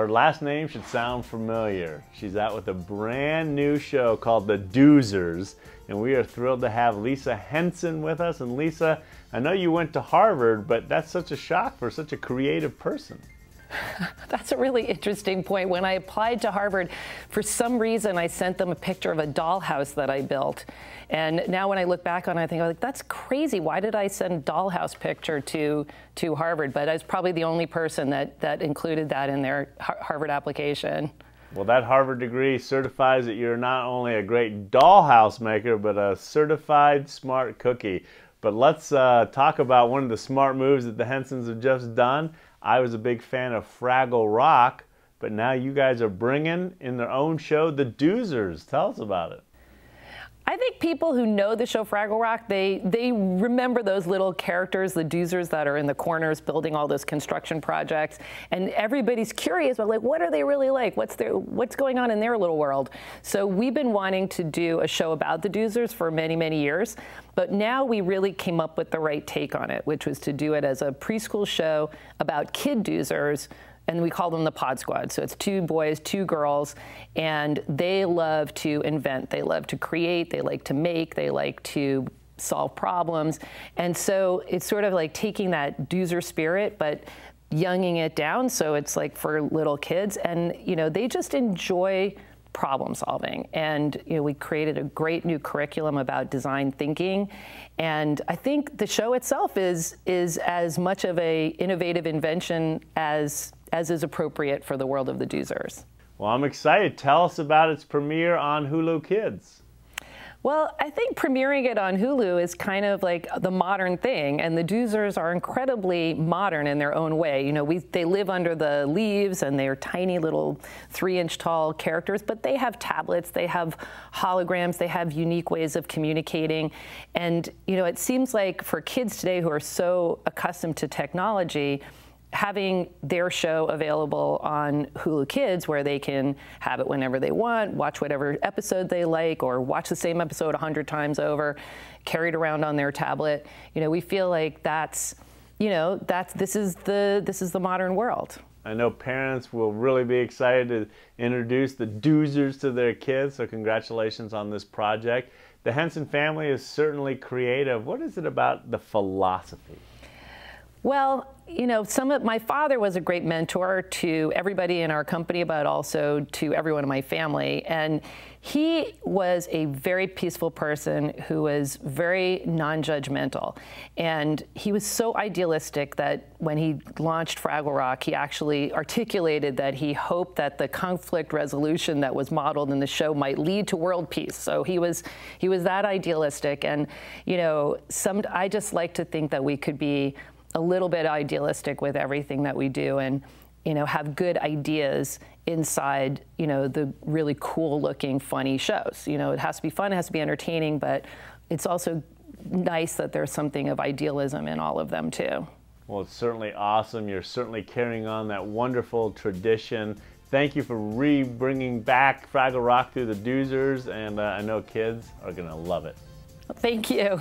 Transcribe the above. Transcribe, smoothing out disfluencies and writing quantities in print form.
Her last name should sound familiar. She's out with a brand new show called The Doozers, and we are thrilled to have Lisa Henson with us. And Lisa, I know you went to Harvard, but that's such a shock for such a creative person. That's a really interesting point. When I applied to Harvard, for some reason I sent them a picture of a dollhouse that I built. And now when I look back on it, I think, like, that's crazy. Why did I send a dollhouse picture to Harvard? But I was probably the only person that included that in their Harvard application. Well, that Harvard degree certifies that you're not only a great dollhouse maker, but a certified smart cookie. But let's talk about one of the smart moves that the Hensons have just done. I was a big fan of Fraggle Rock, but now you guys are bringing in their own show, The Doozers. Tell us about it. I think people who know the show Fraggle Rock, they remember those little characters, the Doozers, that are in the corners building all those construction projects, and everybody's curious about, like, what are they really like? What's going on in their little world? So we've been wanting to do a show about the Doozers for many, many years, but now we really came up with the right take on it, which was to do it as a preschool show about kid Doozers. And we call them the Pod Squad. So it's 2 boys, 2 girls, and they love to invent. They love to create. They like to make. They like to solve problems. And so it's sort of like taking that Doozer spirit, but younging it down. So it's like for little kids. And, you know, they just enjoy problem solving. And, you know, we created a great new curriculum about design thinking. And I think the show itself is as much of a innovative invention as is appropriate for the world of the Doozers. Well, I'm excited. Tell us about its premiere on Hulu Kids. Well, I think premiering it on Hulu is kind of like the modern thing, and the Doozers are incredibly modern in their own way. You know, they live under the leaves, and they're tiny little 3-inch tall characters, but they have tablets, they have holograms, they have unique ways of communicating. And, you know, it seems like for kids today who are so accustomed to technology, having their show available on Hulu Kids, where they can have it whenever they want, watch whatever episode they like, or watch the same episode 100 times over, carry it around on their tablet. You know, we feel like this is the modern world. I know parents will really be excited to introduce the Doozers to their kids, so congratulations on this project. The Henson family is certainly creative. What is it about the philosophy? Well, you know, my father was a great mentor to everybody in our company, but also to everyone in my family. And he was a very peaceful person who was very non-judgmental. And he was so idealistic that when he launched Fraggle Rock, he actually articulated that he hoped that the conflict resolution that was modeled in the show might lead to world peace. So he was that idealistic. And, you know, I just like to think that we could be a little bit idealistic with everything that we do, and, you know, have good ideas inside, you know, the really cool looking, funny shows. You know, it has to be fun, it has to be entertaining, but it's also nice that there's something of idealism in all of them too. Well, it's certainly awesome. You're certainly carrying on that wonderful tradition. Thank you for bringing back Fraggle Rock through the Doozers, and I know kids are gonna love it. Thank you.